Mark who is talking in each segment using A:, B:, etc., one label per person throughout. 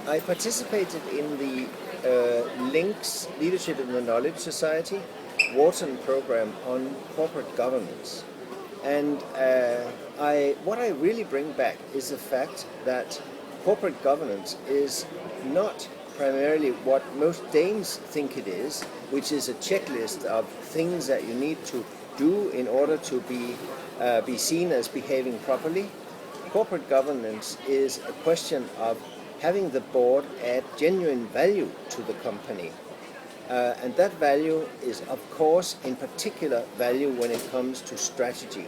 A: I participated in the LINKS, Leadership in the Knowledge Society, Wharton program on corporate governance. And what I really bring back is the fact that corporate governance is not primarily what most Danes think it is, which is a checklist of things that you need to do in order to be seen as behaving properly. Corporate governance is a question of having the board add genuine value to the company. And that value is, of course, in particular value when it comes to strategy.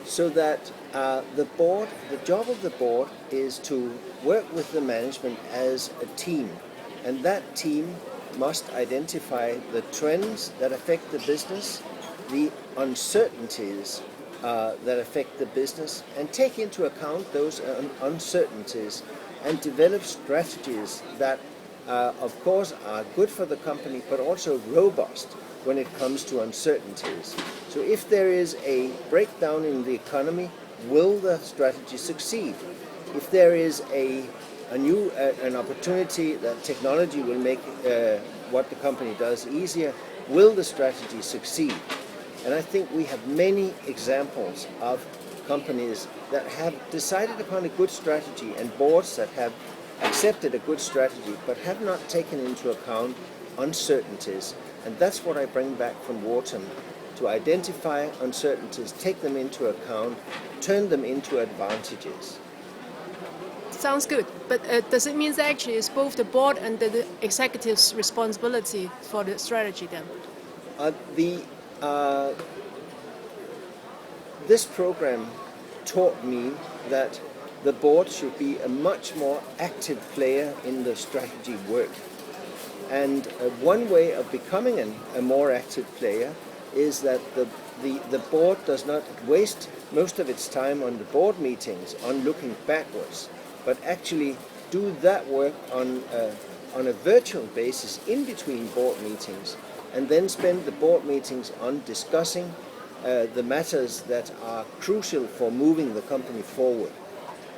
A: So that the job of the board is to work with the management as a team. And that team must identify the trends that affect the business, the uncertainties that affect the business, and take into account those uncertainties and develop strategies that, of course, are good for the company, but also robust when it comes to uncertainties. So if there is a breakdown in the economy, will the strategy succeed? If there is an opportunity that technology will make what the company does easier, will the strategy succeed? And I think we have many examples of companies that have decided upon a good strategy and boards that have accepted a good strategy but have not taken into account uncertainties. And that's what I bring back from Wharton, to identify uncertainties, take them into account, turn them into advantages.
B: Sounds good, but does it mean that actually it's both the board and the executive's responsibility for the strategy then?
A: This program taught me that the board should be a much more active player in the strategy work. And one way of becoming a more active player is that the board does not waste most of its time on the board meetings, on looking backwards, but actually do that work on a virtual basis in between board meetings, and then spend the board meetings on discussing the matters that are crucial for moving the company forward.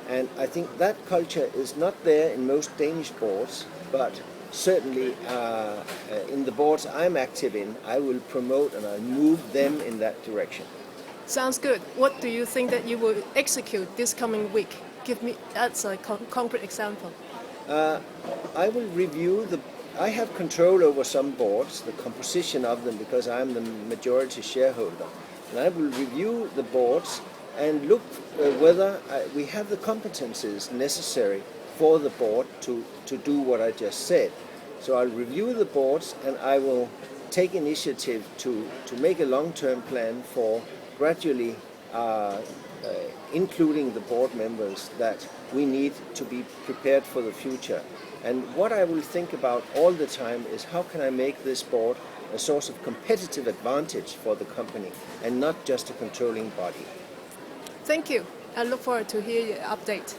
A: And I think that culture is not there in most Danish boards, but certainly in the boards I'm active in, I will promote and I move them in that direction.
B: Sounds good. What do you think that you will execute this coming week? Give me that's a concrete example.
A: I will review I have control over some boards, the composition of them, because I'm the majority shareholder. And I will review the boards and look whether we have the competences necessary for the board to do what I just said. So I'll review the boards and I will take initiative to make a long-term plan for gradually including the board members that we need to be prepared for the future. And what I will think about all the time is how can I make this board a source of competitive advantage for the company and not just a controlling body.
B: Thank you. I look forward to hear your update.